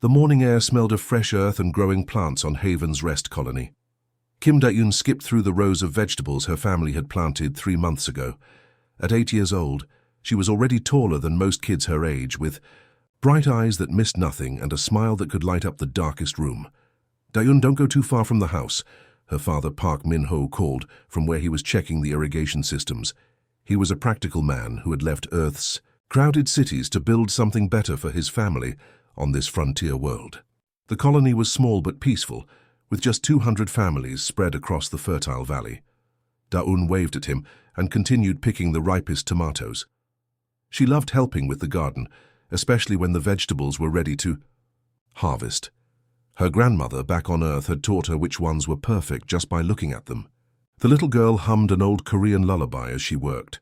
The morning air smelled of fresh earth and growing plants on Haven's Rest colony. Kim Da-eun skipped through the rows of vegetables her family had planted 3 months ago. At 8 years old, she was already taller than most kids her age, with bright eyes that missed nothing and a smile that could light up the darkest room. "Da-eun, don't go too far from the house," her father Park Min-ho called from where he was checking the irrigation systems. He was a practical man who had left Earth's crowded cities to build something better for his family on this frontier world. The colony was small but peaceful, with just 200 families spread across the fertile valley. Da-eun waved at him and continued picking the ripest tomatoes. She loved helping with the garden, especially when the vegetables were ready to harvest. Her grandmother back on Earth had taught her which ones were perfect just by looking at them. The little girl hummed an old Korean lullaby as she worked,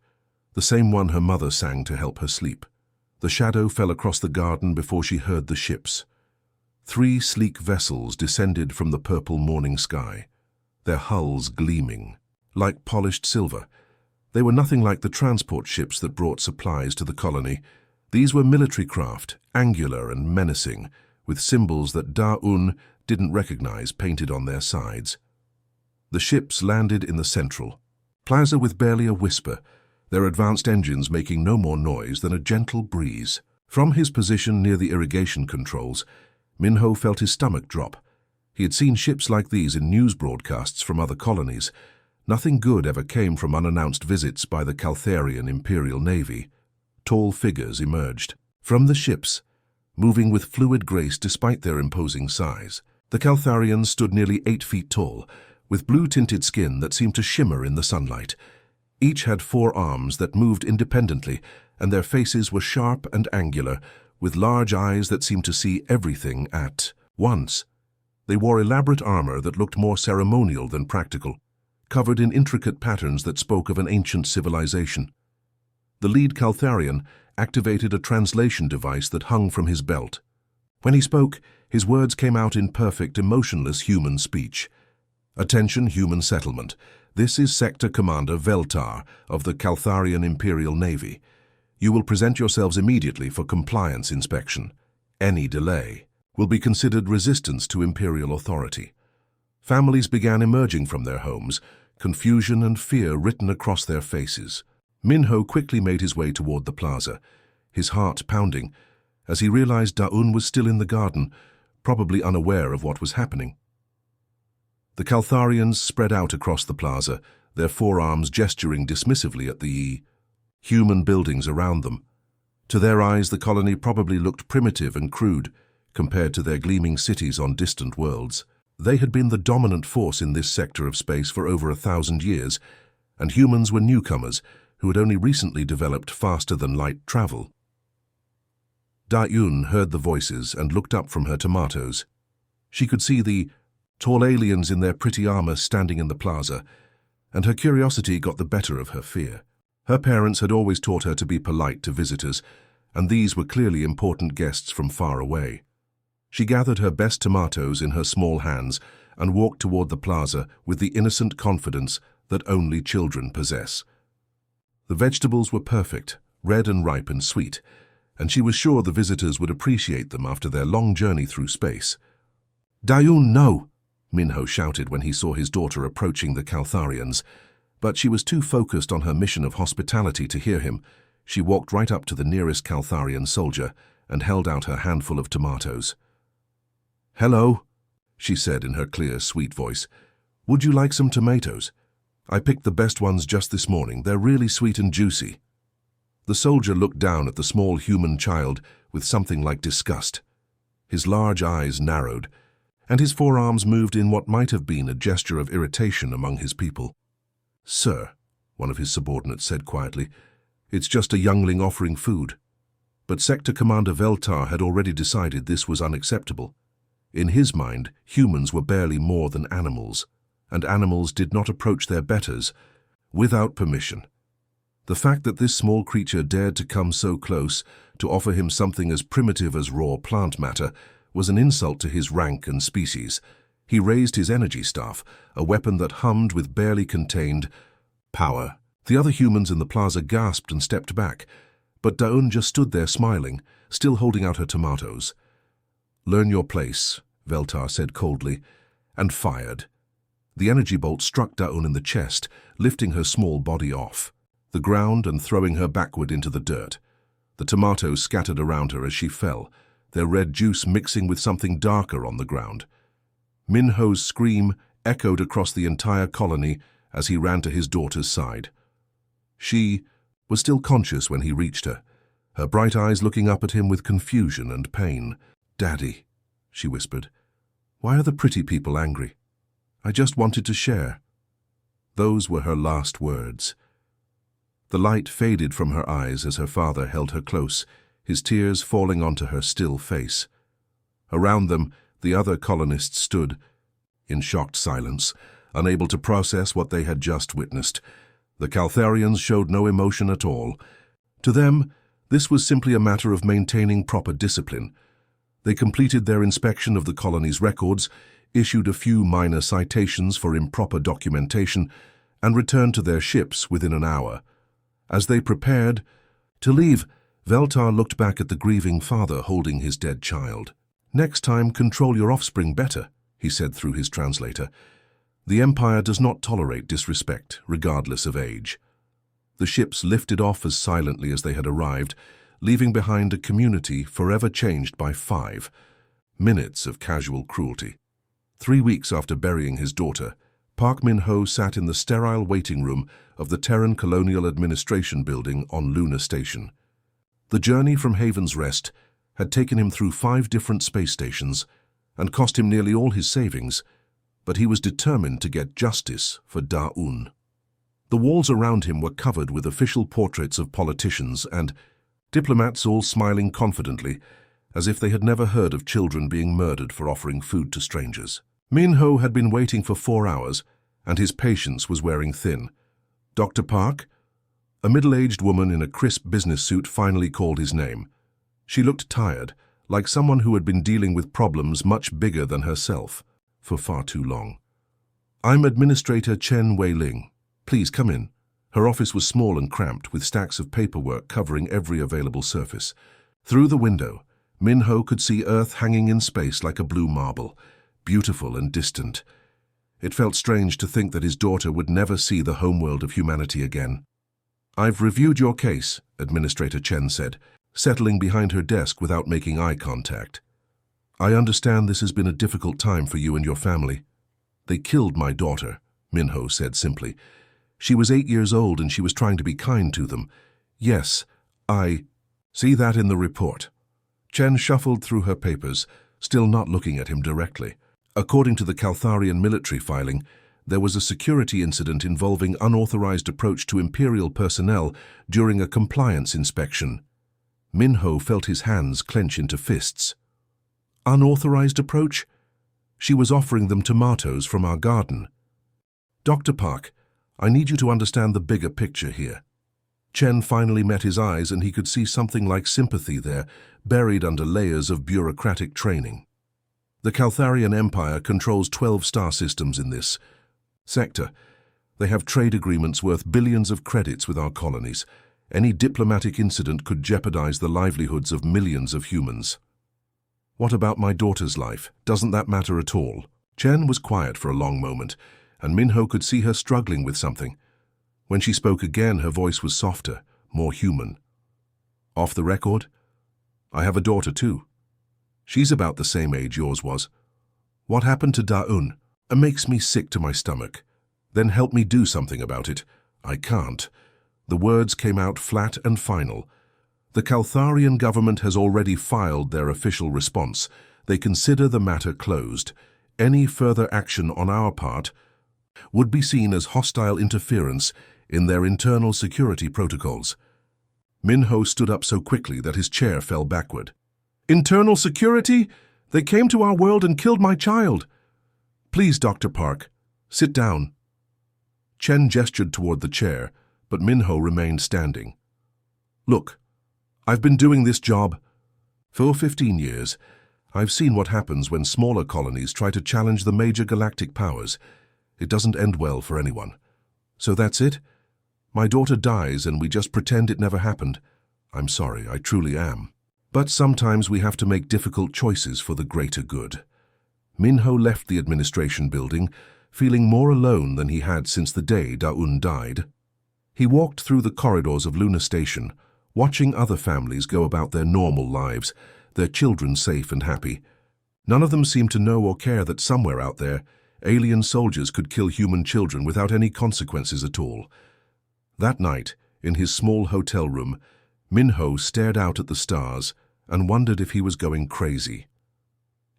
the same one her mother sang to help her sleep. The shadow fell across the garden before she heard the ships. 3 sleek vessels descended from the purple morning sky, their hulls gleaming like polished silver. They were nothing like the transport ships that brought supplies to the colony. These were military craft, angular and menacing, with symbols that Da-eun didn't recognize painted on their sides. The ships landed in the central plaza with barely a whisper, their advanced engines making no more noise than a gentle breeze. From his position near the irrigation controls, Min-ho felt his stomach drop. He had seen ships like these in news broadcasts from other colonies. Nothing good ever came from unannounced visits by the Caltharian Imperial Navy. Tall figures emerged from the ships, moving with fluid grace despite their imposing size. The Caltharians stood nearly 8 feet tall, with blue-tinted skin that seemed to shimmer in the sunlight. Each had 4 arms that moved independently, and their faces were sharp and angular, with large eyes that seemed to see everything at once. They wore elaborate armor that looked more ceremonial than practical, covered in intricate patterns that spoke of an ancient civilization. The lead Caltharian activated a translation device that hung from his belt. When he spoke, his words came out in perfect, emotionless human speech. "Attention, human settlement. This is Sector Commander Veltar of the Caltharian Imperial Navy. You will present yourselves immediately for compliance inspection. Any delay will be considered resistance to Imperial authority." Families began emerging from their homes, confusion and fear written across their faces. Min-ho quickly made his way toward the plaza, his heart pounding, as he realized Da-eun was still in the garden, probably unaware of what was happening. The Caltharians spread out across the plaza, their forearms gesturing dismissively at the human buildings around them. To their eyes, the colony probably looked primitive and crude compared to their gleaming cities on distant worlds. They had been the dominant force in this sector of space for over 1,000 years, and humans were newcomers who had only recently developed faster-than-light travel. Da-eun heard the voices and looked up from her tomatoes. She could see the tall aliens in their pretty armor standing in the plaza, and her curiosity got the better of her fear. Her parents had always taught her to be polite to visitors, and these were clearly important guests from far away. She gathered her best tomatoes in her small hands and walked toward the plaza with the innocent confidence that only children possess. The vegetables were perfect, red and ripe and sweet, and she was sure the visitors would appreciate them after their long journey through space. "Da-eun, no!" Min-ho shouted when he saw his daughter approaching the Caltharians, but she was too focused on her mission of hospitality to hear him. She walked right up to the nearest Caltharian soldier and held out her handful of tomatoes. "Hello," she said in her clear, sweet voice. "Would you like some tomatoes? I picked the best ones just this morning. They're really sweet and juicy." The soldier looked down at the small human child with something like disgust. His large eyes narrowed, and his forearms moved in what might have been a gesture of irritation among his people. "Sir," one of his subordinates said quietly, "it's just a youngling offering food." But Sector Commander Veltar had already decided this was unacceptable. In his mind, humans were barely more than animals, and animals did not approach their betters without permission. The fact that this small creature dared to come so close to offer him something as primitive as raw plant matter was an insult to his rank and species. He raised his energy staff, a weapon that hummed with barely contained power. The other humans in the plaza gasped and stepped back, but Da-eun just stood there smiling, still holding out her tomatoes. "Learn your place," Veltar said coldly, and fired. The energy bolt struck Daun in the chest, lifting her small body off the ground and throwing her backward into the dirt. The tomatoes scattered around her as she fell, their red juice mixing with something darker on the ground. Minho's scream echoed across the entire colony as he ran to his daughter's side. She was still conscious when he reached her, her bright eyes looking up at him with confusion and pain. "Daddy," she whispered, "why are the pretty people angry? I just wanted to share." Those were her last words. The light faded from her eyes as her father held her close, his tears falling onto her still face. Around them, the other colonists stood, in shocked silence, unable to process what they had just witnessed. The Caltharians showed no emotion at all. To them, this was simply a matter of maintaining proper discipline. They completed their inspection of the colony's records, issued a few minor citations for improper documentation, and returned to their ships within an hour. As they prepared to leave, Veltar looked back at the grieving father holding his dead child. "Next time, control your offspring better," he said through his translator. "The Empire does not tolerate disrespect, regardless of age." The ships lifted off as silently as they had arrived, leaving behind a community forever changed by 5 minutes of casual cruelty. 3 weeks after burying his daughter, Park Min-ho sat in the sterile waiting room of the Terran Colonial Administration building on Luna Station. The journey from Haven's Rest had taken him through 5 different space stations and cost him nearly all his savings, but he was determined to get justice for Daun. The walls around him were covered with official portraits of politicians and diplomats, all smiling confidently, as if they had never heard of children being murdered for offering food to strangers. Min-ho had been waiting for 4 hours, and his patience was wearing thin. "Dr. Park?" A middle-aged woman in a crisp business suit finally called his name. She looked tired, like someone who had been dealing with problems much bigger than herself for far too long. "I'm Administrator Chen Wei-ling. Please come in." Her office was small and cramped, with stacks of paperwork covering every available surface. Through the window, Min-ho could see Earth hanging in space like a blue marble, beautiful and distant. It felt strange to think that his daughter would never see the homeworld of humanity again. "I've reviewed your case," Administrator Chen said, settling behind her desk without making eye contact. "I understand this has been a difficult time for you and your family." "They killed my daughter," Min-ho said simply. "She was 8 years old and she was trying to be kind to them. Yes, I see that in the report." Chen shuffled through her papers, still not looking at him directly. According to the Caltharian military filing, there was a security incident involving unauthorized approach to Imperial personnel during a compliance inspection. Min-ho felt his hands clench into fists. Unauthorized approach? She was offering them tomatoes from our garden. "Dr. Park, I need you to understand the bigger picture here." Chen finally met his eyes and he could see something like sympathy there, buried under layers of bureaucratic training. The Caltharian Empire controls 12 star systems in this sector. They have trade agreements worth billions of credits with our colonies. Any diplomatic incident could jeopardize the livelihoods of millions of humans. "What about my daughter's life? Doesn't that matter at all?" Chen was quiet for a long moment, and Min-ho could see her struggling with something. When she spoke again, her voice was softer, more human. "Off the record? I have a daughter too. She's about the same age yours was. What happened to Daun? It makes me sick to my stomach. Then help me do something about it." "I can't." The words came out flat and final. "The Caltharian government has already filed their official response. They consider the matter closed. Any further action on our part would be seen as hostile interference in their internal security protocols." Min-ho stood up so quickly that his chair fell backward. "Internal security? They came to our world and killed my child." "Please, Dr. Park, sit down." Chen gestured toward the chair, but Min-ho remained standing. "Look, I've been doing this job for 15 years. I've seen what happens when smaller colonies try to challenge the major galactic powers. It doesn't end well for anyone. So that's it? My daughter dies and we just pretend it never happened. I'm sorry, I truly am. But sometimes we have to make difficult choices for the greater good. Minho left the administration building, feeling more alone than he had since the day Da-Un died. He walked through the corridors of Luna Station, watching other families go about their normal lives, their children safe and happy. None of them seemed to know or care that somewhere out there, alien soldiers could kill human children without any consequences at all. That night, in his small hotel room, Minho stared out at the stars and wondered if he was going crazy.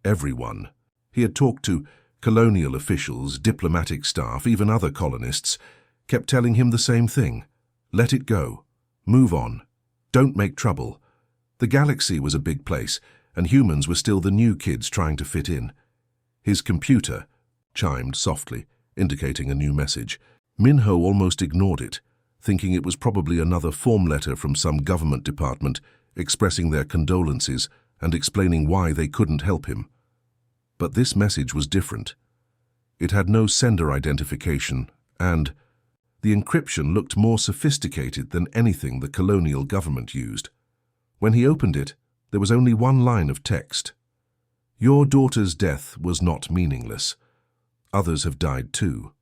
Everyone he had talked to, colonial officials, diplomatic staff, even other colonists, kept telling him the same thing. Let it go. Move on. Don't make trouble. The galaxy was a big place, and humans were still the new kids trying to fit in. His computer chimed softly, indicating a new message. Minho almost ignored it, thinking it was probably another form letter from some government department expressing their condolences and explaining why they couldn't help him. But this message was different. It had no sender identification, and the encryption looked more sophisticated than anything the colonial government used. When he opened it, there was only one line of text. Your daughter's death was not meaningless. Others have died too.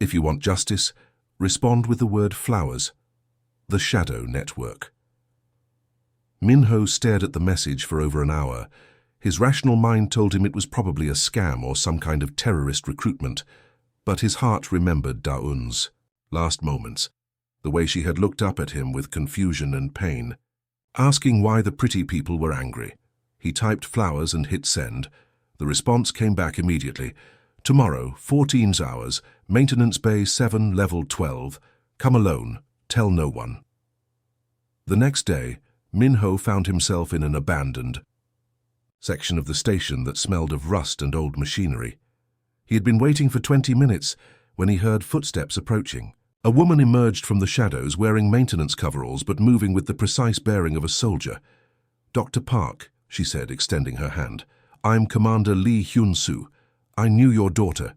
If you want justice, respond with the word flowers. The Shadow Network. Minho stared at the message for over an hour. His rational mind told him it was probably a scam or some kind of terrorist recruitment, but his heart remembered Da-Un's last moments, the way she had looked up at him with confusion and pain, asking why the pretty people were angry. He typed flowers and hit send. The response came back immediately. Tomorrow, 14 hours, Maintenance Bay 7, Level 12. Come alone. Tell no one. The next day, Minho found himself in an abandoned section of the station that smelled of rust and old machinery. He had been waiting for 20 minutes when he heard footsteps approaching. A woman emerged from the shadows wearing maintenance coveralls but moving with the precise bearing of a soldier. "Dr. Park," she said, extending her hand. "I'm Commander Lee Hyun-soo. I knew your daughter.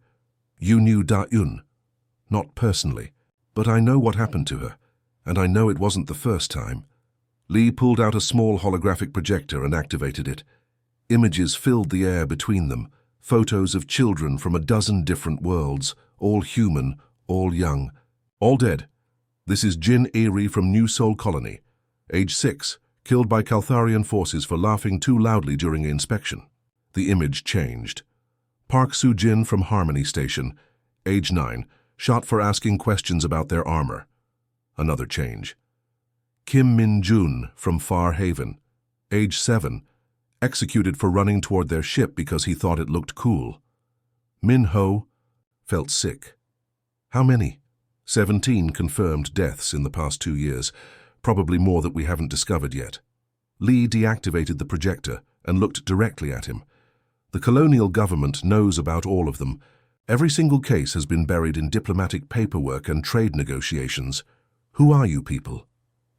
You knew Da-Un. Not personally, but I know what happened to her, and I know it wasn't the first time." Lee pulled out a small holographic projector and activated it. Images filled the air between them, photos of children from a dozen different worlds, all human, all young, all dead. "This is Jin Erie from New Sol Colony, age 6, killed by Caltharian forces for laughing too loudly during inspection." The image changed. Park Soo-jin from Harmony Station, age 9, shot for asking questions about their armor. Another change. Kim Min-jun from Far Haven, age 7, executed for running toward their ship because he thought it looked cool. Minho felt sick. How many? 17 confirmed deaths in the past 2 years, probably more that we haven't discovered yet. Lee deactivated the projector and looked directly at him. The colonial government knows about all of them. Every single case has been buried in diplomatic paperwork and trade negotiations. Who are you people?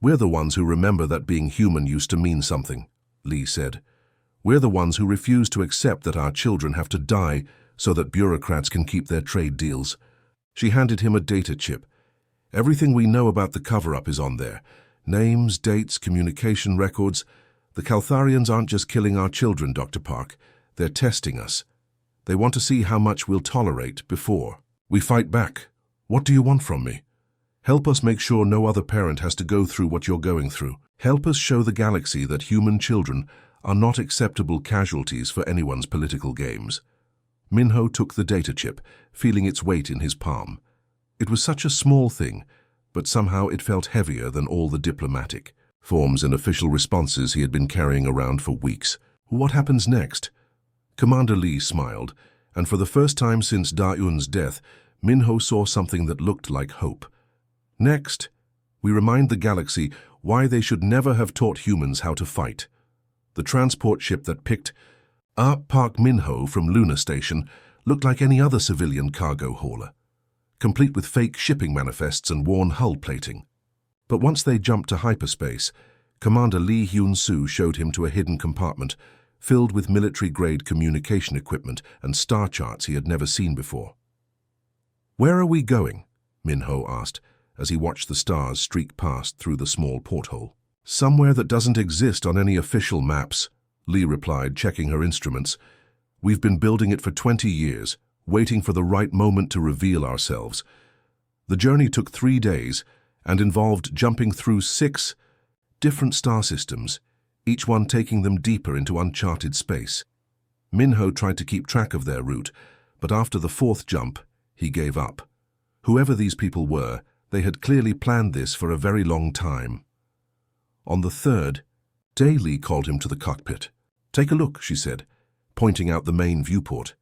"We're the ones who remember that being human used to mean something," Lee said. "We're the ones who refuse to accept that our children have to die so that bureaucrats can keep their trade deals." She handed him a data chip. "Everything we know about the cover-up is on there. Names, dates, communication records. The Caltharians aren't just killing our children, Dr. Park. They're testing us. They want to see how much we'll tolerate before we fight back. What do you want from me? Help us make sure no other parent has to go through what you're going through. Help us show the galaxy that human children are not acceptable casualties for anyone's political games." Minho took the data chip, feeling its weight in his palm. It was such a small thing, but somehow it felt heavier than all the diplomatic forms and official responses he had been carrying around for weeks. What happens next? Commander Lee smiled, and for the first time since Da-Un's death, Minho saw something that looked like hope. "Next, we remind the galaxy why they should never have taught humans how to fight." The transport ship that picked up Park Minho from Luna Station looked like any other civilian cargo hauler, complete with fake shipping manifests and worn hull plating. But once they jumped to hyperspace, Commander Lee Hyun-soo showed him to a hidden compartment filled with military-grade communication equipment and star charts he had never seen before. "Where are we going?" Minho asked, as he watched the stars streak past through the small porthole. Somewhere that doesn't exist on any official maps, Lee replied, checking her instruments. We've been building it for 20 years, waiting for the right moment to reveal ourselves. The journey took 3 days and involved jumping through 6 different star systems, each one taking them deeper into uncharted space. Minho tried to keep track of their route, but after the 4th jump, he gave up. Whoever these people were, they had clearly planned this for a very long time. On the 3rd day, Lee called him to the cockpit. "Take a look," she said, pointing out the main viewport.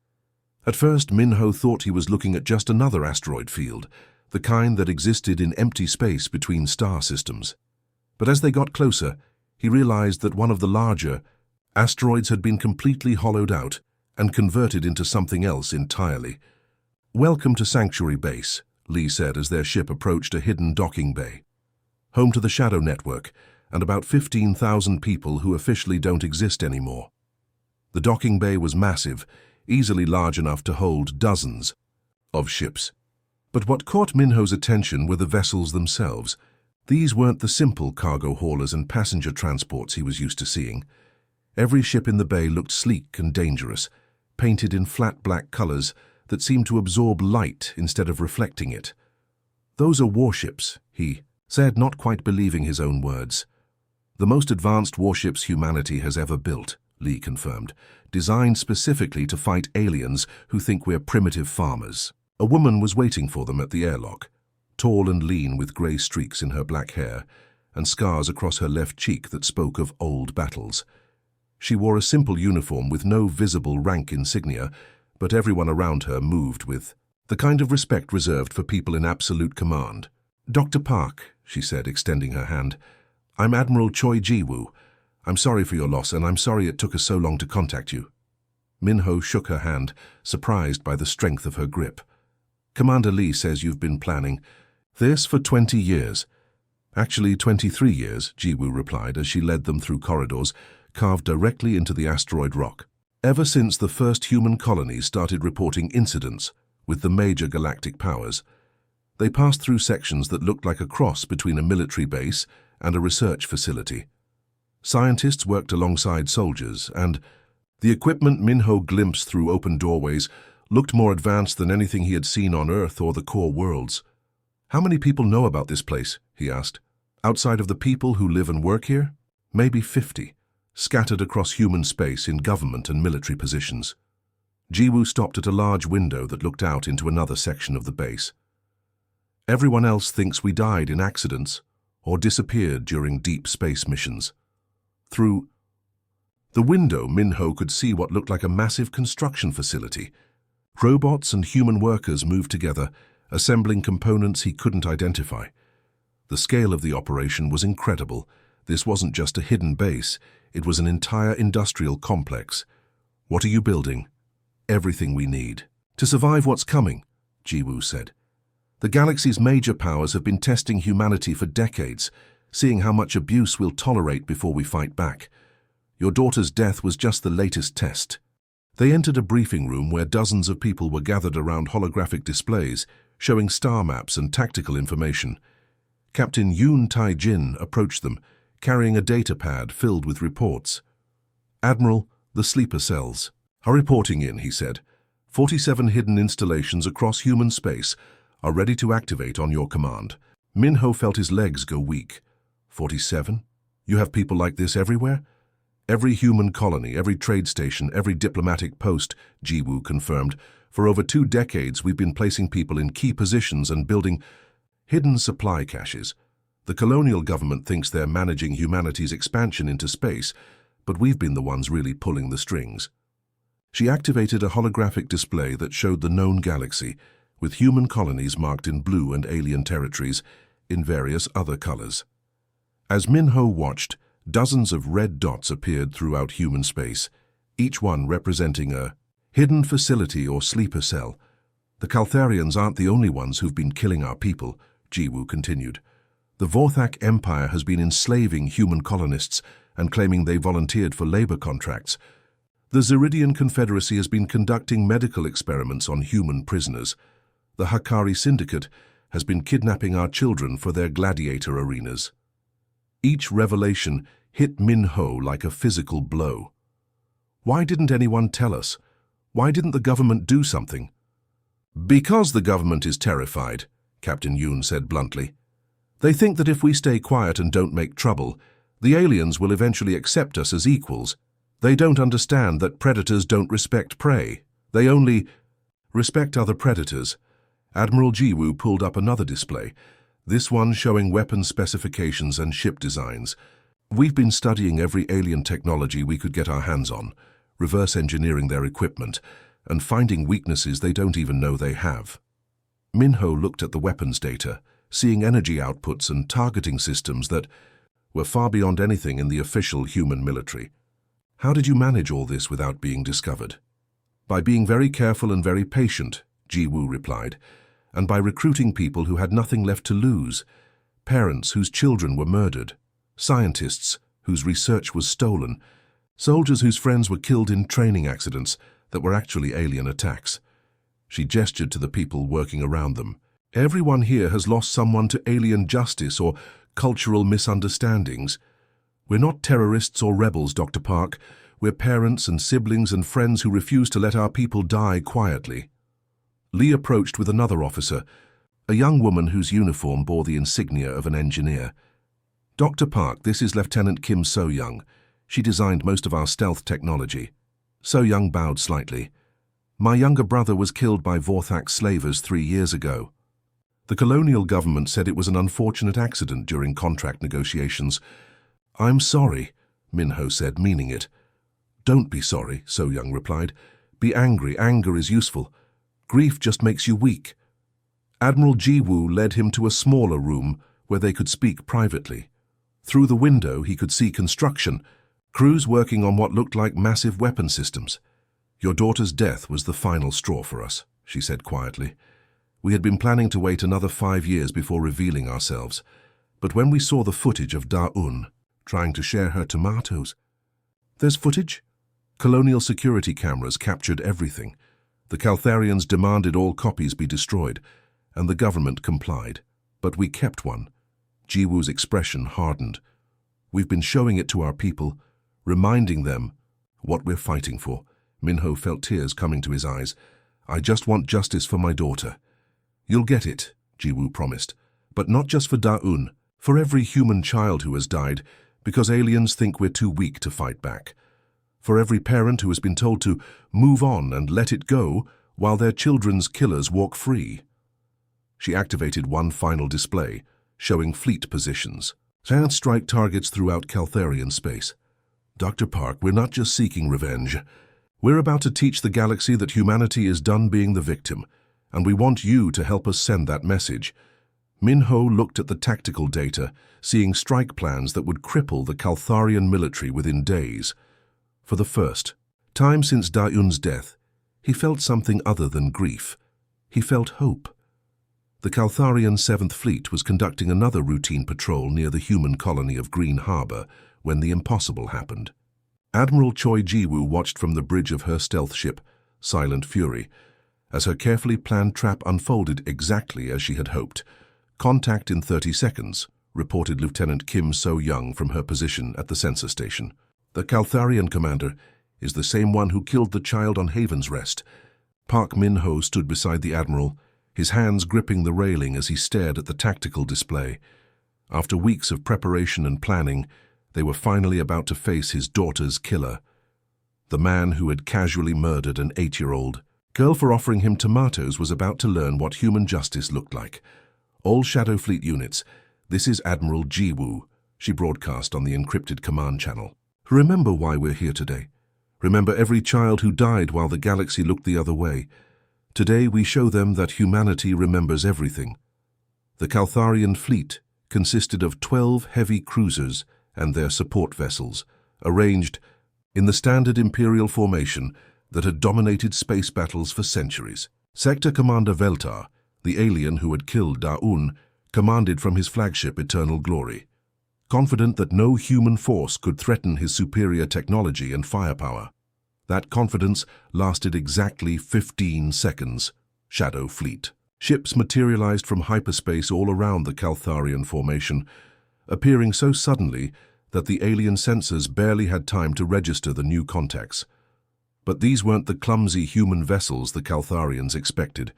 At first, Minho thought he was looking at just another asteroid field, the kind that existed in empty space between star systems. But as they got closer, he realized that one of the larger asteroids had been completely hollowed out and converted into something else entirely. "Welcome to Sanctuary Base," Lee said as their ship approached a hidden docking bay. "Home to the Shadow Network and about 15,000 people who officially don't exist anymore." The docking bay was massive, easily large enough to hold dozens of ships. But what caught Minho's attention were the vessels themselves. These weren't the simple cargo haulers and passenger transports he was used to seeing. Every ship in the bay looked sleek and dangerous, painted in flat black colors that seemed to absorb light instead of reflecting it. "Those are warships," he said, not quite believing his own words. "The most advanced warships humanity has ever built," Lee confirmed, "designed specifically to fight aliens who think we're primitive farmers." A woman was waiting for them at the airlock, tall and lean with grey streaks in her black hair and scars across her left cheek that spoke of old battles. She wore a simple uniform with no visible rank insignia, but everyone around her moved with the kind of respect reserved for people in absolute command. "Dr. Park," she said, extending her hand, "I'm Admiral Choi Ji-woo. I'm sorry for your loss, and I'm sorry it took us so long to contact you." Minho shook her hand, surprised by the strength of her grip. "Commander Lee says you've been planning this for 20 years. "Actually, 23 years, Ji-woo replied as she led them through corridors carved directly into the asteroid rock. "Ever since the first human colonies started reporting incidents with the major galactic powers, they passed through sections that looked like a cross between a military base and a research facility. Scientists worked alongside soldiers, and the equipment Minho glimpsed through open doorways looked more advanced than anything he had seen on Earth or the core worlds. "How many people know about this place?" he asked. "Outside of the people who live and work here? Maybe 50, scattered across human space in government and military positions." Ji-woo stopped at a large window that looked out into another section of the base. "Everyone else thinks we died in accidents or disappeared during deep space missions." Through the window, Minho could see what looked like a massive construction facility. Robots and human workers moved together, assembling components he couldn't identify. The scale of the operation was incredible. This wasn't just a hidden base, it was an entire industrial complex. "What are you building?" "Everything we need to survive what's coming," Ji-woo said. "The galaxy's major powers have been testing humanity for decades, seeing how much abuse we'll tolerate before we fight back. Your daughter's death was just the latest test." They entered a briefing room where dozens of people were gathered around holographic displays, showing star maps and tactical information. Captain Yoon Tai-jin approached them, carrying a data pad filled with reports. "Admiral, the sleeper cells are reporting in," he said. 47 hidden installations across human space are ready to activate on your command." Minho felt his legs go weak. 47? You have people like this everywhere? "Every human colony, every trade station, every diplomatic post," Ji-woo confirmed. "For over 2 decades, we've been placing people in key positions and building hidden supply caches. The colonial government thinks they're managing humanity's expansion into space, but we've been the ones really pulling the strings." She activated a holographic display that showed the known galaxy, with human colonies marked in blue and alien territories in various other colors. As Minho watched, dozens of red dots appeared throughout human space, each one representing a hidden facility or sleeper cell. "The Caltharians aren't the only ones who've been killing our people," Ji-woo continued. "The Vorthak Empire has been enslaving human colonists and claiming they volunteered for labor contracts. The Zeridian Confederacy has been conducting medical experiments on human prisoners. The Hakari Syndicate has been kidnapping our children for their gladiator arenas." Each revelation hit Min-ho like a physical blow. Why didn't anyone tell us? Why didn't the government do something? Because the government is terrified, Captain Yoon said bluntly. They think that if we stay quiet and don't make trouble, the aliens will eventually accept us as equals. They don't understand that predators don't respect prey. They only respect other predators. Admiral Jiwoo pulled up another display, this one showing weapon specifications and ship designs. We've been studying every alien technology we could get our hands on, reverse engineering their equipment, and finding weaknesses they don't even know they have. Min-ho looked at the weapons data, seeing energy outputs and targeting systems that were far beyond anything in the official human military. How did you manage all this without being discovered? By being very careful and very patient, Jiwoo replied, and by recruiting people who had nothing left to lose, parents whose children were murdered, scientists whose research was stolen, soldiers whose friends were killed in training accidents that were actually alien attacks. She gestured to the people working around them. Everyone here has lost someone to alien justice or cultural misunderstandings. We're not terrorists or rebels, Dr. Park. We're parents and siblings and friends who refuse to let our people die quietly. Lee approached with another officer, a young woman whose uniform bore the insignia of an engineer. Dr. Park, this is Lieutenant Kim So-young. She designed most of our stealth technology. So-young bowed slightly. My younger brother was killed by Vorthak slavers 3 years ago. The colonial government said it was an unfortunate accident during contract negotiations. I'm sorry, Min-ho said, meaning it. Don't be sorry, So-young replied. Be angry. Anger is useful. Grief just makes you weak. Admiral Jiwoo led him to a smaller room where they could speak privately. Through the window he could see construction, crews working on what looked like massive weapon systems. Your daughter's death was the final straw for us, she said quietly. We had been planning to wait another 5 years before revealing ourselves, but when we saw the footage of Da-un trying to share her tomatoes... There's footage? Colonial security cameras captured everything. The Caltharians demanded all copies be destroyed, and the government complied. But we kept one. Jiwoo's expression hardened. We've been showing it to our people, reminding them what we're fighting for. Min-ho felt tears coming to his eyes. I just want justice for my daughter. You'll get it, Jiwoo promised. But not just for Da-un, for every human child who has died, because aliens think we're too weak to fight back. For every parent who has been told to move on and let it go while their children's killers walk free. She activated one final display, showing fleet positions. Sand strike targets throughout Caltharian space. Dr. Park, we're not just seeking revenge. We're about to teach the galaxy that humanity is done being the victim, and we want you to help us send that message. Min-ho looked at the tactical data, seeing strike plans that would cripple the Caltharian military within days. For the first time since Da-un's death, he felt something other than grief. He felt hope. The Caltharian 7th Fleet was conducting another routine patrol near the human colony of Green Harbor when the impossible happened. Admiral Choi Jiwoo watched from the bridge of her stealth ship, Silent Fury, as her carefully planned trap unfolded exactly as she had hoped. Contact in 30 seconds, reported Lieutenant Kim So-young from her position at the sensor station. The Caltharian commander is the same one who killed the child on Haven's Rest. Park Min-ho stood beside the admiral, his hands gripping the railing as he stared at the tactical display. After weeks of preparation and planning, they were finally about to face his daughter's killer. The man who had casually murdered an 8-year-old girl for offering him tomatoes was about to learn what human justice looked like. All Shadow Fleet units, this is Admiral Jiwoo, she broadcast on the encrypted command channel. Remember why we're here today. Remember every child who died while the galaxy looked the other way. Today we show them that humanity remembers everything. The Caltharian fleet consisted of 12 heavy cruisers and their support vessels, arranged in the standard Imperial formation that had dominated space battles for centuries. Sector Commander Veltar, the alien who had killed Da-un, commanded from his flagship Eternal Glory. Confident that no human force could threaten his superior technology and firepower. That confidence lasted exactly 15 seconds. Shadow Fleet. Ships materialized from hyperspace all around the Caltharian formation. appearing so suddenly that the alien sensors barely had time to register the new contacts. But these weren't the clumsy human vessels the Caltharians expected.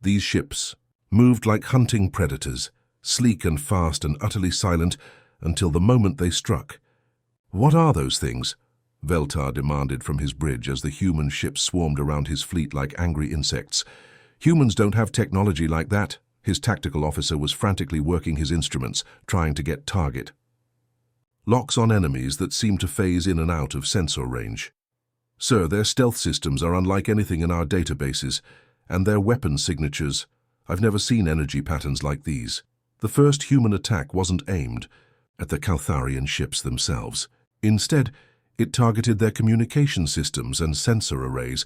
These ships moved like hunting predators, sleek and fast and utterly silent until the moment they struck. "What are those things?" Veltar demanded from his bridge as the human ships swarmed around his fleet like angry insects. "Humans don't have technology like that." His tactical officer was frantically working his instruments, trying to get target locks on enemies that seemed to phase in and out of sensor range. "Sir, their stealth systems are unlike anything in our databases, and their weapon signatures. I've never seen energy patterns like these." The first human attack wasn't aimed at the Caltharian ships themselves. Instead, it targeted their communication systems and sensor arrays,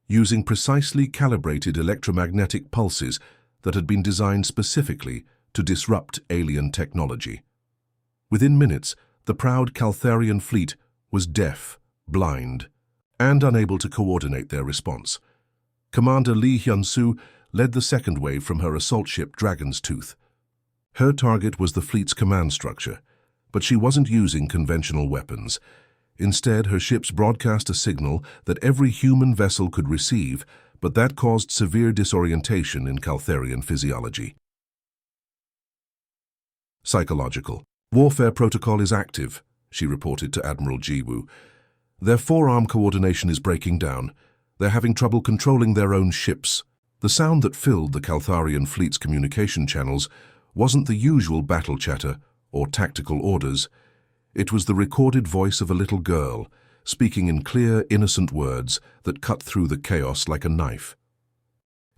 using precisely calibrated electromagnetic pulses that had been designed specifically to disrupt alien technology. Within minutes, the proud Caltharian fleet was deaf, blind, and unable to coordinate their response. Commander Lee Hyun-soo led the second wave from her assault ship Dragon's Tooth. Her target was the fleet's command structure, but she wasn't using conventional weapons. Instead, her ships broadcast a signal that every human vessel could receive, but that caused severe disorientation in Caltharian physiology. Psychological. "Warfare protocol is active," she reported to Admiral Jiwoo. "Their forearm coordination is breaking down. They're having trouble controlling their own ships." The sound that filled the Caltharian fleet's communication channels wasn't the usual battle chatter or tactical orders. It was the recorded voice of a little girl, speaking in clear, innocent words that cut through the chaos like a knife.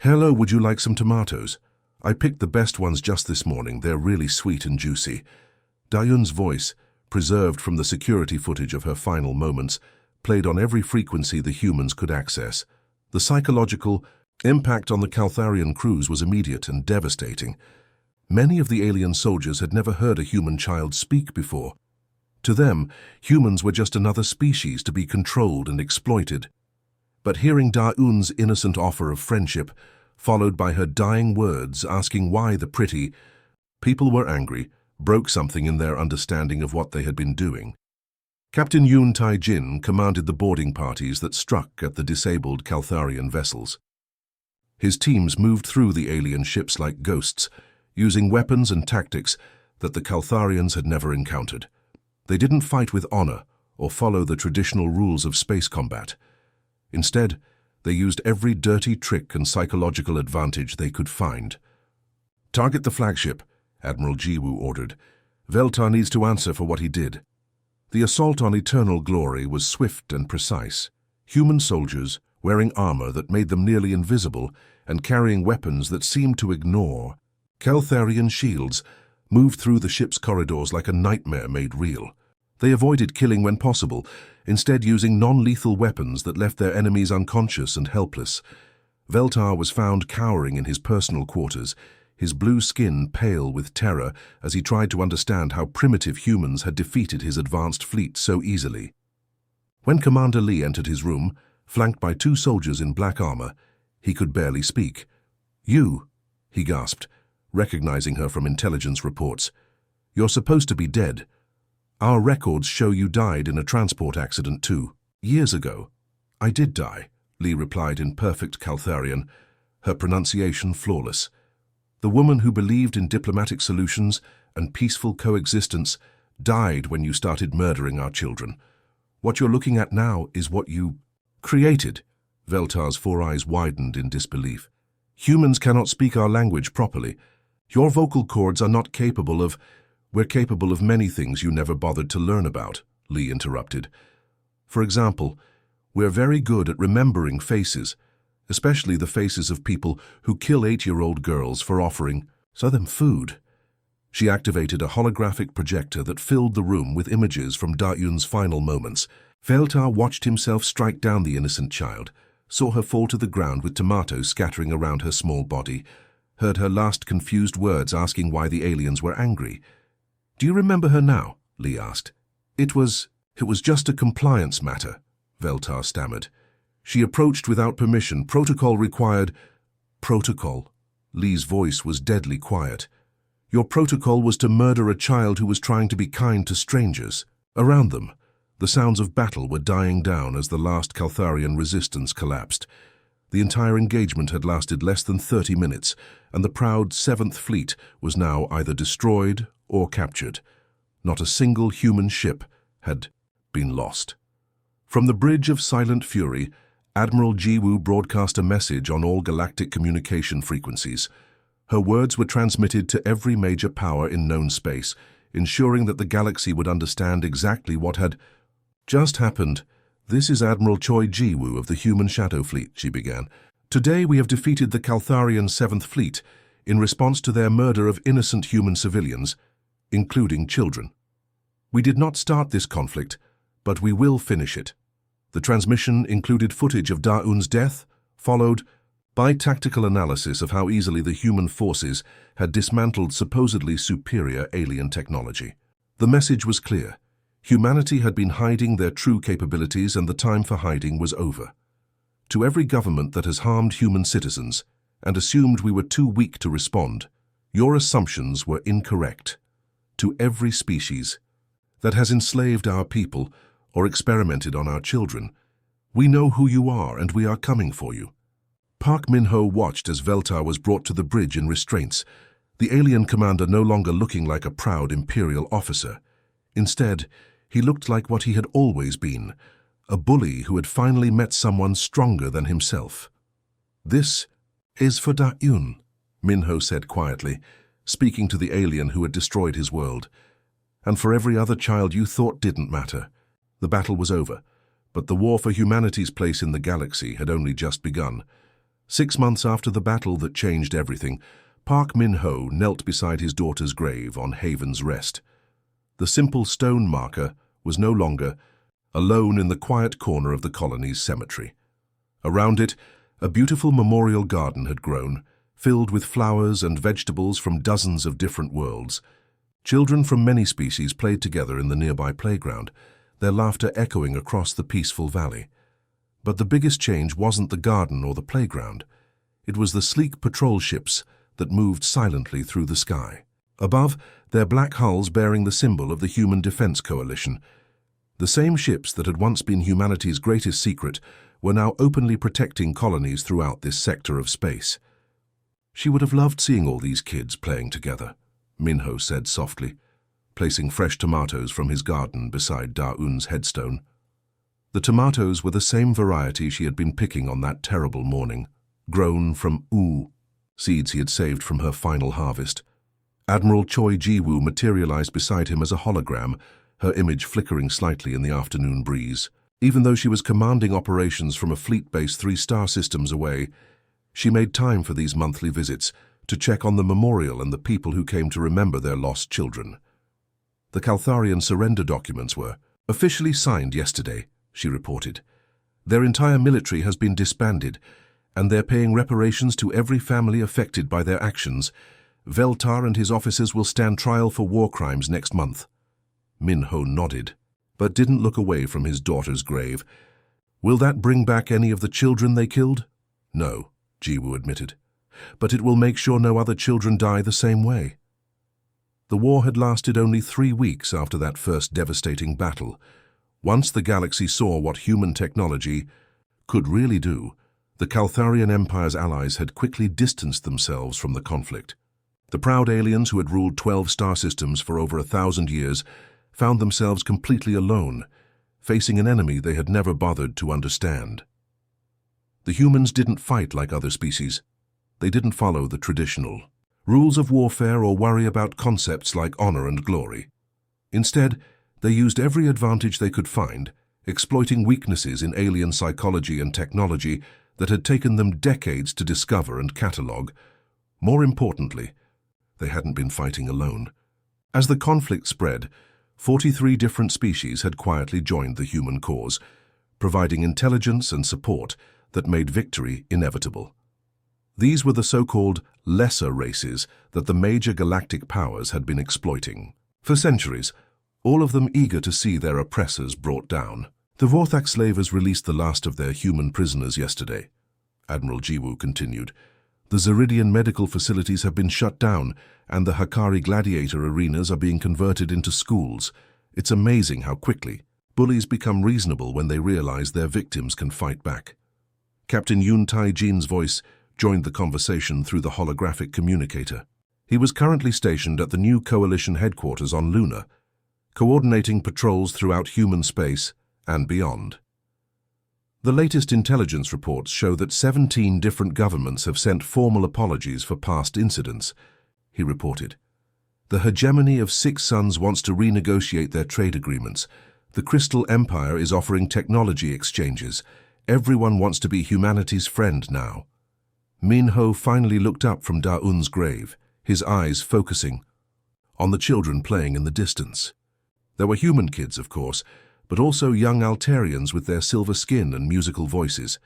"Hello, would you like some tomatoes? I picked the best ones just this morning. They're really sweet and juicy." Dayun's voice, preserved from the security footage of her final moments, played on every frequency the humans could access. The psychological impact on the Caltharian crews was immediate and devastating. Many of the alien soldiers had never heard a human child speak before. To them, humans were just another species to be controlled and exploited. But hearing Dayun's innocent offer of friendship, followed by her dying words asking why the pretty people were angry, broke something in their understanding of what they had been doing. Captain Yoon Tai-jin commanded the boarding parties that struck at the disabled Caltharian vessels. His teams moved through the alien ships like ghosts, using weapons and tactics that the Caltharians had never encountered. They didn't fight with honor or follow the traditional rules of space combat. Instead, they used every dirty trick and psychological advantage they could find. "Target the flagship," Admiral Jiwoo ordered. "Veltar needs to answer for what he did." The assault on Eternal Glory was swift and precise. Human soldiers, wearing armor that made them nearly invisible and carrying weapons that seemed to ignore Caltharian shields, moved through the ship's corridors like a nightmare made real. They avoided killing when possible, instead using non-lethal weapons that left their enemies unconscious and helpless. Veltar was found cowering in his personal quarters, his blue skin pale with terror as he tried to understand how primitive humans had defeated his advanced fleet so easily. When Commander Lee entered his room, flanked by 2 soldiers in black armor, he could barely speak. "You," he gasped, recognizing her from intelligence reports. "You're supposed to be dead. Our records show you died in a transport accident 2 years ago." "I did die," Lee replied in perfect Caltharian, her pronunciation flawless. "The woman who believed in diplomatic solutions and peaceful coexistence died when you started murdering our children. What you're looking at now is what you created." Veltar's 4 eyes widened in disbelief. "Humans cannot speak our language properly. Your vocal cords are not capable of—" "We're capable of many things you never bothered to learn about," Lee interrupted. "For example, we're very good at remembering faces, especially the faces of people who kill 8-year-old girls for offering them food." She activated a holographic projector that filled the room with images from Dayun's final moments. Veltar watched himself strike down the innocent child, saw her fall to the ground with tomatoes scattering around her small body, heard her last confused words asking why the aliens were angry. "Do you remember her now?" Lee asked. It was just a compliance matter," Veltar stammered. "She approached without permission. Protocol required—" "Protocol?" Lee's voice was deadly quiet. Your protocol was to murder a child who was trying to be kind to strangers. Around them, the sounds of battle were dying down as the last Caltharian resistance collapsed. The entire engagement had lasted less than 30 minutes, and the proud 7th Fleet was now either destroyed or captured. Not a single human ship had been lost. From the bridge of Silent Fury, Admiral Jiwoo broadcast a message on all galactic communication frequencies. Her words were transmitted to every major power in known space, ensuring that the galaxy would understand exactly what had just happened. "This is Admiral Choi Jiwoo of the Human Shadow Fleet," she began. "Today we have defeated the Caltharian 7th Fleet in response to their murder of innocent human civilians, including children. We did not start this conflict, but we will finish it." The transmission included footage of Da-Un's death, followed by tactical analysis of how easily the human forces had dismantled supposedly superior alien technology. The message was clear. Humanity had been hiding their true capabilities, and the time for hiding was over. To every government that has harmed human citizens and assumed we were too weak to respond, your assumptions were incorrect. To every species that has enslaved our people or experimented on our children, we know who you are and we are coming for you. Park Min-ho watched as Veltar was brought to the bridge in restraints, the alien commander no longer looking like a proud Imperial officer. Instead, he looked like what he had always been, a bully who had finally met someone stronger than himself. "This is for Da-Un," Min-ho said quietly, speaking to the alien who had destroyed his world. "And for every other child you thought didn't matter." The battle was over, but the war for humanity's place in the galaxy had only just begun. 6 months after the battle that changed everything, Park Min-ho knelt beside his daughter's grave on Haven's Rest. The simple stone marker was no longer alone in the quiet corner of the colony's cemetery. Around it, a beautiful memorial garden had grown, filled with flowers and vegetables from dozens of different worlds. Children from many species played together in the nearby playground, their laughter echoing across the peaceful valley. But the biggest change wasn't the garden or the playground. It was the sleek patrol ships that moved silently through the sky. Above, their black hulls bearing the symbol of the Human Defense Coalition. The same ships that had once been humanity's greatest secret were now openly protecting colonies throughout this sector of space. "She would have loved seeing all these kids playing together," Min-ho said softly, placing fresh tomatoes from his garden beside Da-Un's headstone. The tomatoes were the same variety she had been picking on that terrible morning, grown from seeds he had saved from her final harvest. Admiral Choi Jiwoo materialized beside him as a hologram, her image flickering slightly in the afternoon breeze. Even though she was commanding operations from a fleet base 3 star systems away, she made time for these monthly visits to check on the memorial and the people who came to remember their lost children. The Caltharian surrender documents were officially signed yesterday, she reported. Their entire military has been disbanded, and they're paying reparations to every family affected by their actions. Veltar and his officers will stand trial for war crimes next month. Min-ho nodded, but didn't look away from his daughter's grave. "Will that bring back any of the children they killed?" "No," Jiwoo admitted. "But it will make sure no other children die the same way." The war had lasted only 3 weeks after that first devastating battle. Once the galaxy saw what human technology could really do, the Caltharian Empire's allies had quickly distanced themselves from the conflict. The proud aliens who had ruled 12 star systems for over 1,000 years found themselves completely alone, facing an enemy they had never bothered to understand. The humans didn't fight like other species. They didn't follow the traditional rules of warfare or worry about concepts like honor and glory. Instead, they used every advantage they could find, exploiting weaknesses in alien psychology and technology that had taken them decades to discover and catalog. More importantly, they hadn't been fighting alone. As the conflict spread, 43 different species had quietly joined the human cause, providing intelligence and support that made victory inevitable. These were the so-called lesser races that the major galactic powers had been exploiting. For centuries, all of them eager to see their oppressors brought down. The Vorthak slavers released the last of their human prisoners yesterday, Admiral Jiwoo continued. The Zeridian medical facilities have been shut down, and the Hakari gladiator arenas are being converted into schools. It's amazing how quickly bullies become reasonable when they realize their victims can fight back. Captain Yun Tai-jin's voice joined the conversation through the holographic communicator. He was currently stationed at the new Coalition headquarters on Luna, coordinating patrols throughout human space and beyond. The latest intelligence reports show that 17 different governments have sent formal apologies for past incidents, he reported. The hegemony of Six Suns wants to renegotiate their trade agreements. The Crystal Empire is offering technology exchanges. Everyone wants to be humanity's friend now. Minho finally looked up from Da-un's grave, his eyes focusing on the children playing in the distance. There were human kids, of course, but also young Altarians with their silver skin and musical voices,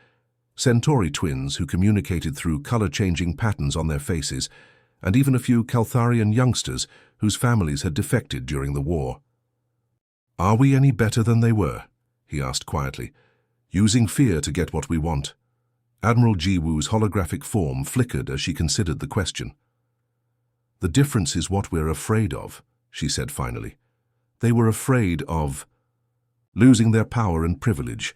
Centauri twins who communicated through color-changing patterns on their faces, and even a few Caltharian youngsters whose families had defected during the war. "Are we any better than they were?" he asked quietly, "using fear to get what we want?" Admiral Jiwoo's holographic form flickered as she considered the question. "The difference is what we're afraid of," she said finally. "They were afraid of losing their power and privilege.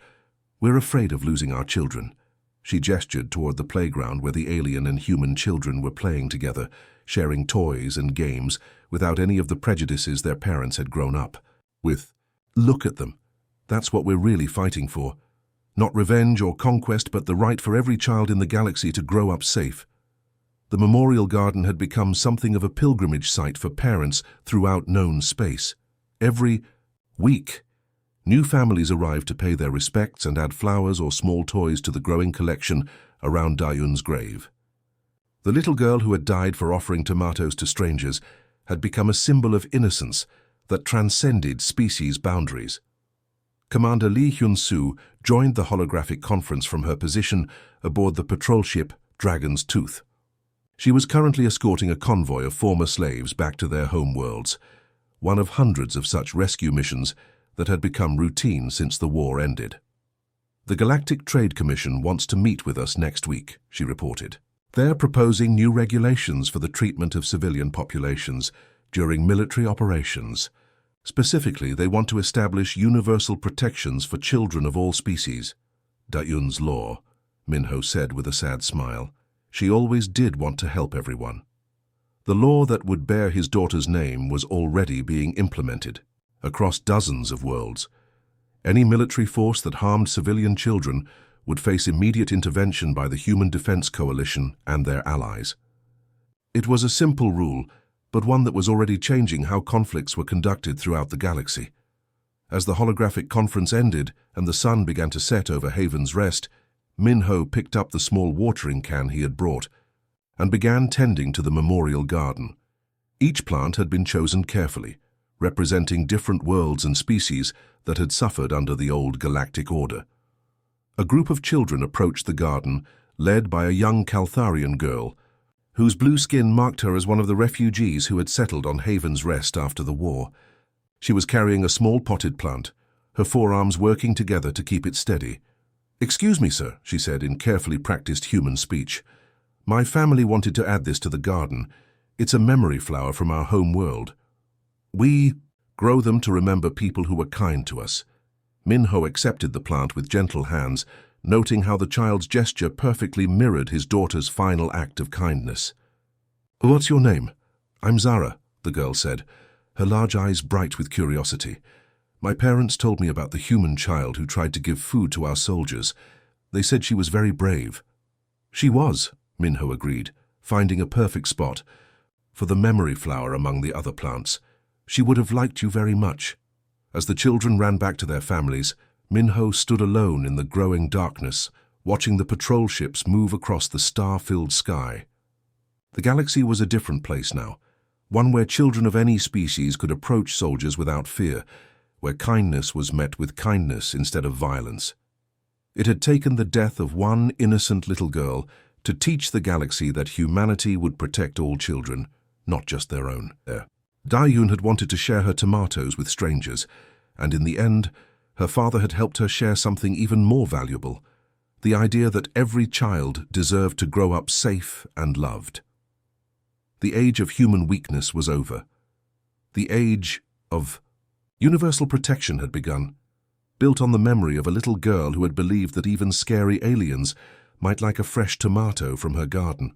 We're afraid of losing our children." She gestured toward the playground where the alien and human children were playing together, sharing toys and games without any of the prejudices their parents had grown up with. "Look at them. That's what we're really fighting for. Not revenge or conquest, but the right for every child in the galaxy to grow up safe." The Memorial Garden had become something of a pilgrimage site for parents throughout known space. Every week, new families arrived to pay their respects and add flowers or small toys to the growing collection around Da-un's grave. The little girl who had died for offering tomatoes to strangers had become a symbol of innocence that transcended species boundaries. Commander Lee Hyun-soo joined the holographic conference from her position aboard the patrol ship Dragon's Tooth. She was currently escorting a convoy of former slaves back to their home worlds, one of hundreds of such rescue missions that had become routine since the war ended. "The Galactic Trade Commission wants to meet with us next week," she reported. "They're proposing new regulations for the treatment of civilian populations during military operations. Specifically, they want to establish universal protections for children of all species." "Da-un's law," Minho said with a sad smile. She always did want to help everyone. The law that would bear his daughter's name was already being implemented across dozens of worlds. Any military force that harmed civilian children would face immediate intervention by the Human Defense Coalition and their allies. It was a simple rule, but one that was already changing how conflicts were conducted throughout the galaxy. As the holographic conference ended and the sun began to set over Haven's Rest, Minho picked up the small watering can he had brought and began tending to the memorial garden. Each plant had been chosen carefully, representing different worlds and species that had suffered under the old galactic order. A group of children approached the garden, led by a young Caltharian girl, whose blue skin marked her as one of the refugees who had settled on Haven's Rest after the war. She was carrying a small potted plant, her forearms working together to keep it steady. "Excuse me, sir," she said in carefully practiced human speech. "My family wanted to add this to the garden. It's a memory flower from our home world. We grow them to remember people who were kind to us." Minho accepted the plant with gentle hands, noting how the child's gesture perfectly mirrored his daughter's final act of kindness. "What's your name?" "I'm Zara," the girl said, her large eyes bright with curiosity. "My parents told me about the human child who tried to give food to our soldiers. They said she was very brave." "She was," Minho agreed, finding a perfect spot for the memory flower among the other plants. "She would have liked you very much." As the children ran back to their families, Minho stood alone in the growing darkness, watching the patrol ships move across the star-filled sky. The galaxy was a different place now, one where children of any species could approach soldiers without fear, where kindness was met with kindness instead of violence. It had taken the death of one innocent little girl to teach the galaxy that humanity would protect all children, not just their own. Da-un had wanted to share her tomatoes with strangers, and in the end, her father had helped her share something even more valuable, the idea that every child deserved to grow up safe and loved. The age of human weakness was over. The age of universal protection had begun, built on the memory of a little girl who had believed that even scary aliens might like a fresh tomato from her garden.